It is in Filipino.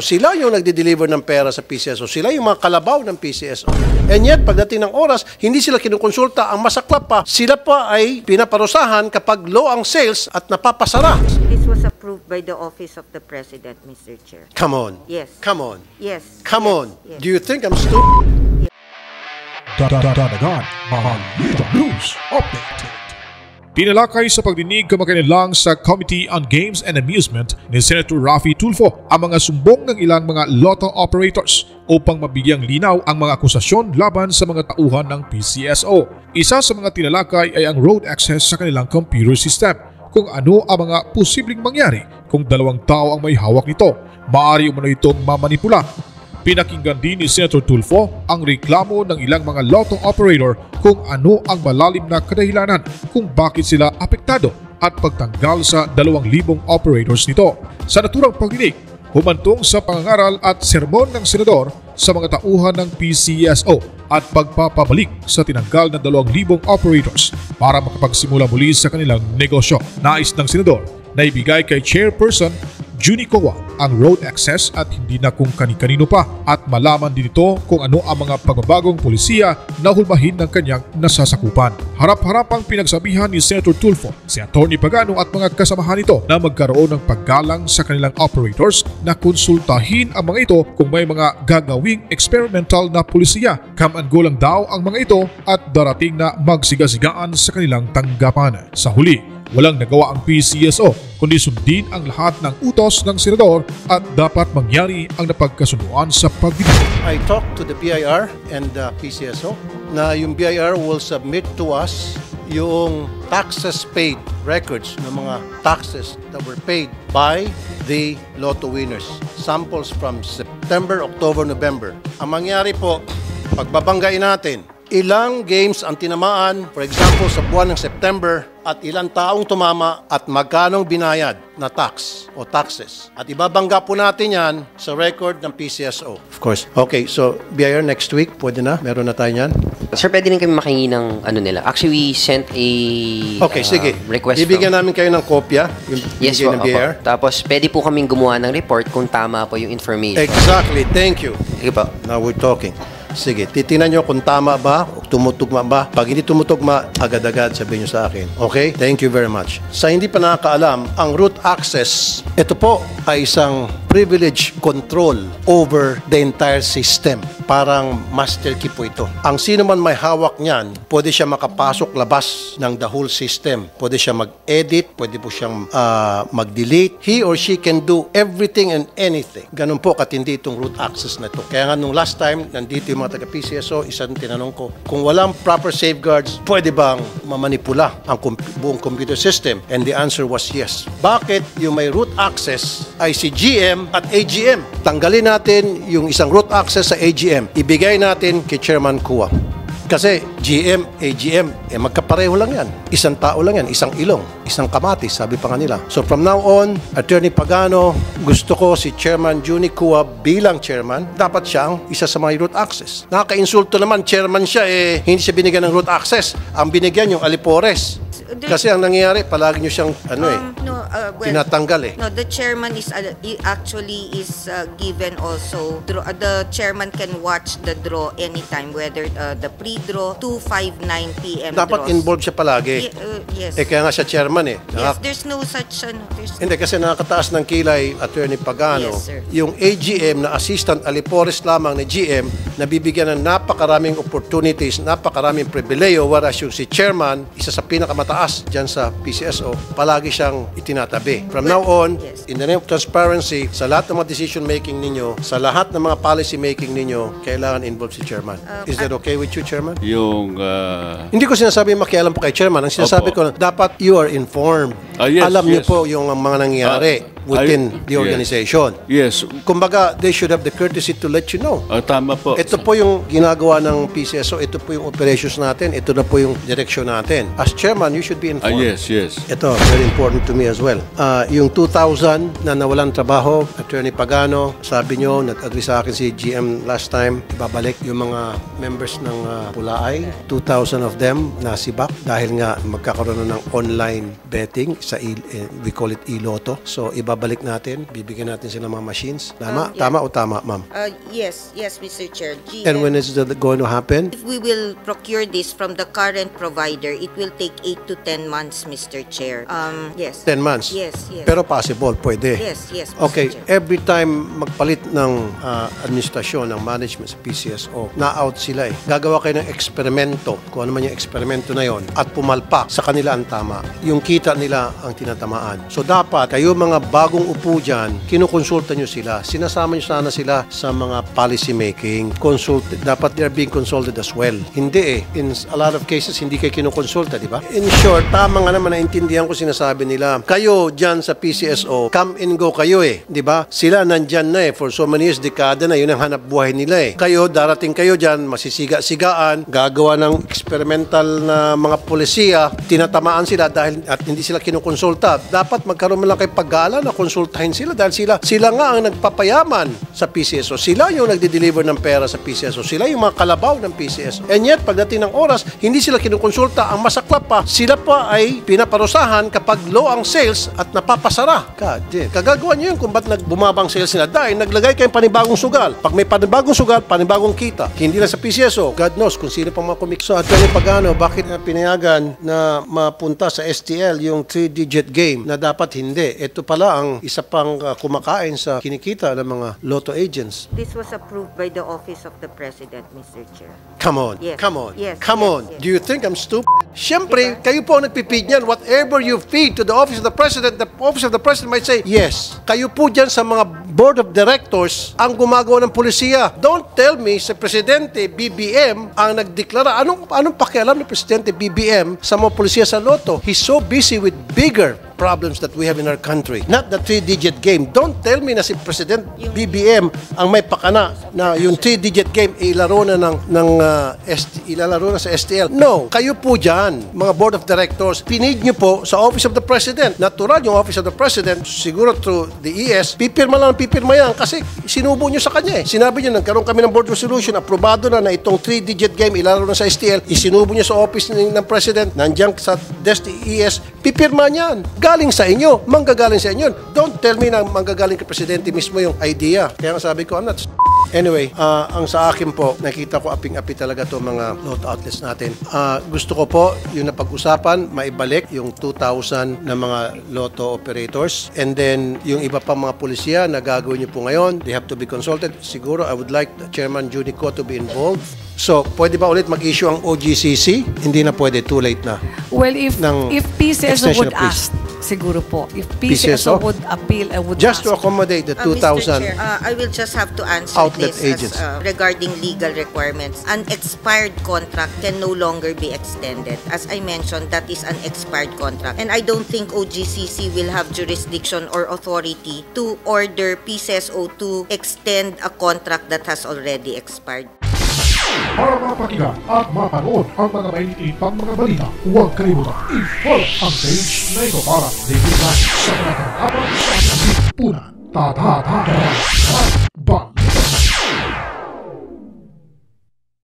Sila yung nagde-deliver ng pera sa PCSO. Sila yung mga kalabaw ng PCSO. And yet, pagdating ng oras, hindi sila kinukonsulta. Ang masaklap pa, sila pa ay pinaparusahan kapag low ang sales at napapasara. This was approved by the Office of the President, Mr. Chair. Come on. Yes. Come on. Yes. Come Yes. on. Yes. Do you think I'm stupid? Dadagan, Balita News Update. Pinalakay sa pagdinig kamakailan sa Committee on Games and Amusement ni Senator Raffy Tulfo ang mga sumbong ng ilang mga lotto operators upang mabigyang linaw ang mga akusasyon laban sa mga tauhan ng PCSO. Isa sa mga tinalakay ay ang road access sa kanilang computer system, kung ano ang mga posibleng mangyari kung dalawang tao ang may hawak nito. Maaari umano itong mamanipula. Pinakinggan din ni Senator Tulfo ang reklamo ng ilang mga lotto operator kung ano ang malalim na kadahilanan kung bakit sila apektado at pagtanggal sa 2,000 operators nito. Sa naturang pagdinig, humantong sa pangangaral at sermon ng senador sa mga tauhan ng PCSO at pagpapabalik sa tinanggal na 2,000 operators para makapagsimula muli sa kanilang negosyo. Nais ng senador na ibigay kay Chairperson Junie Coa ang road access at hindi na kung kani-kanino pa, at malaman din ito kung ano ang mga pagbabagong polisiya na hulmahin ng kanyang nasasakupan. Harap-harapang pinagsabihan ni Senator Tulfo si Atty. Pagano at mga kasamahan nito na magkaroon ng paggalang sa kanilang operators na konsultahin ang mga ito kung may mga gagawing experimental na polisiya. Come and go lang daw ang mga ito at darating na magsigasigaan sa kanilang tanggapan. Sa huli, walang nagawa ang PCSO kundi sundin ang lahat ng utos ng senador at dapat mangyari ang napagkasunduan sa pagdinig. I talked to the BIR and the PCSO na yung BIR will submit to us yung taxes paid records ng mga taxes that were paid by the lotto winners. Samples from September, October, November. Ang mangyari po, pagbabanggain natin, ilang games ang tinamaan, for example, sa buwan ng September, at ilang taong tumama at magkanong binayad na tax o taxes. At ibabangga po natin yan sa record ng PCSO. Of course. Okay, so BIR next week, pwede na? Meron na tayo yan? Sir, pwede rin kami makingi ng ano nila. Actually, we sent a okay, sige. Request Bibigyan namin kayo ng kopya, yung yes bigay po, ng BIR. Tapos, pwede po kaming gumawa ng report kung tama po yung information. Exactly. Thank you. Sige po. Now we're talking. Sige, titingnan nyo kung tama ba o tumutugma ba. Pag hindi tumutugma, agad-agad sabihin nyo sa akin. Okay? Thank you very much. Sa hindi pa nakakaalam, ang root access, ito po ay isang privilege control over the entire system. Parang master key po ito. Ang sino man may hawak niyan, pwede siya makapasok labas ng the whole system. Pwede siya mag-edit, pwede po siyang mag-delete. He or she can do everything and anything. Ganun po katindi itong root access na ito. Kaya nga nung last time, nandito yung mga taga-PCSO, isang tinanong ko, kung walang proper safeguards, pwede bang mamanipula ang buong computer system? And the answer was yes. Bakit yung may root access ay si GM at AGM? Tanggalin natin yung isang root access sa AGM. Ibigay natin kay Chairman Kua. Kasi GM, AGM, magkapareho lang yan. Isang tao lang yan, isang ilong, isang kamatis, sabi pa nga nila. So from now on, Attorney Pagano, gusto ko si Chairman Junie Kua bilang chairman, dapat siyang isa sa mga root access. Nakaka-insulto naman, chairman siya, hindi siya binigyan ng root access. Ang binigyan yung Alipores. Kasi ang nangyayari, palagi nyo siyang tinatanggal No, the chairman is actually given also. The chairman can watch the draw anytime, whether the pre-draw, 2:59 p.m. Dapat draws. involved siya palagi. Yes. Kaya nga siya chairman Yes, there's no such Hindi, kasi nakakataas ng kilay, Attorney Pagano, Yes, sir. yung AGM na assistant Alipores lamang ni GM, nabibigyan ng napakaraming opportunities, napakaraming pribileyo, whereas yung si chairman, isa sa pinakamataas dyan sa PCSO, palagi siyang itinatabi. From now on, Yes. in the name of transparency, sa lahat ng mga decision making ninyo, sa lahat ng mga policy making ninyo, kailangan involved si chairman. Is that okay with you, chairman? Yung Hindi ko sinasabi makialam po kay chairman. Ang sinasabi ko, dapat you are informed. Yes, Alam niyo yes. po yung mga nangyayari within the organization. Yes. Kumbaga, they should have the courtesy to let you know. Tama po. Ito po yung ginagawa ng PCSO. Ito po yung operations natin. Ito na po yung direksyon natin. As chairman, you should be informed. Yes. Ito, very important to me as well. Yung 2,000 na nawalan trabaho, Attorney Pagano, sabi nyo, nag-agree sa akin si GM last time, ibabalik yung mga members ng Pulaay. 2,000 of them nasibak dahil nga magkakaroon ng online betting sa we call it e-lotto. So, ibabalik ibabalik natin, bibigyan natin sila mga machines. Tama? Yeah. Tama o tama, ma'am? Yes, Mr. Chair. And when is that going to happen? If we will procure this from the current provider, it will take 8 to 10 months, Mr. Chair. Yes. 10 months? Yes. Pero possible, pwede. Yes, Mr. Okay, Chair. every time magpalit ng administrasyon, ng management sa PCSO, na-out sila eh. Gagawa kayo ng eksperimento, kung ano man yung eksperimento na yon, at pumalpak sa kanila ang tama. Yung kita nila ang tinatamaan. So dapat, kayo mga bagong upo dyan, kinukonsulta nyo sila. Sinasama nyo sana sila sa mga policy making. Dapat they're being consulted as well. Hindi eh. In a lot of cases, hindi kayo kinukonsulta, di ba? In short, tama nga naman, naintindihan ko sinasabi nila. Kayo dyan sa PCSO, come and go kayo eh. Di ba? Sila nandyan na eh. For so many years, dekada na, yun ang hanap buhay nila eh. Kayo, darating kayo dyan, masisiga-sigaan, gagawa ng experimental na mga polisiya, tinatamaan sila dahil at hindi sila kinukonsulta. Dapat magkaroon lang kayo pag-gaala na konsultahin sila dahil sila nga ang nagpapayaman sa PCSO. Sila yung nagde-deliver ng pera sa PCSO. Sila yung mga kalabaw ng PCSO. And yet, pagdating ng oras, hindi sila kinukonsulta. Ang masaklap pa, sila pa ay pinaparusahan kapag low ang sales at napapasara. God damn. Kagagawa nyo yun kung ba't bumabang sales nila. Dahil naglagay kayong panibagong sugal. Pag may panibagong sugal, panibagong kita. Hindi lang sa PCSO. God knows kung sino pang mga kumikso. At kaya Pagano, bakit pinayagan na mapunta sa STL yung 3-digit game na dapat hindi? Ito pala ang isa pang kumakain sa kinikita ng mga lotto agents. This was approved by the Office of the President, Mr. Chair. Come on. Yes. Come on. Yes. Come Yes. on. Yes. Do you think I'm stupid? Siyempre, kayo po ang nagpipid niyan. Whatever you feed to the Office of the Office of the President might say, yes. Kayo po dyan sa mga Board of Directors ang gumagawa ng polisiya. Don't tell me sa Presidente BBM ang nagdeklara. Anong pakialam ng Presidente BBM sa mga polisiya sa Lotto? He's so busy with bigger problems that we have in our country. Not the 3-digit game. Don't tell me na si President BBM ang may pakana na yung 3-digit game ilalaro na ilalaro na sa STL. No, kayo po dyan, mga Board of Directors, pinid nyo po sa Office of the President. Natural yung Office of the President, siguro through the ES, pipirma yan kasi sinubo nyo sa kanya eh. Sinabi nyo, nagkaroon kami ng board resolution, aprobado na itong 3-digit game ilalaro na sa STL, isinubo nyo sa Office ng President, nandiyan sa desk ES, pipirma niyan. Galing sa inyo, manggagaling sa inyo. Don't tell me na manggagaling kay Presidente mismo yung idea. Kaya nga sabi ko, I'm not anyway, ang sa akin po, nakita ko aping-api talaga to mga lotto outlets natin. Gusto ko po, yung napag-usapan, maibalik yung 2,000 na mga lotto operators. And then, yung iba pang mga pulisya na gagawin nyo po ngayon, they have to be consulted. Siguro, I would like Chairman Junico to be involved. So, pwede ba ulit mag-issue ang OGCC? Hindi na pwede, too late na. Well, if PCSO would extension of peace. ask, siguro po, if PCSO would appeal and would Just ask. to accommodate the Mr. 2,000 Chair, I will just have to answer outlet this agents. regarding legal requirements. An expired contract can no longer be extended. As I mentioned, that is an expired contract. And I don't think OGCC will have jurisdiction or authority to order PCSO to extend a contract that has already expired. Para mapakinggan at mapanood ang mga mainit pang mga balita, huwag kalimutan i-follow ang page na ito para libre lang sa mga apat sa ating lipunan. Tatatataran.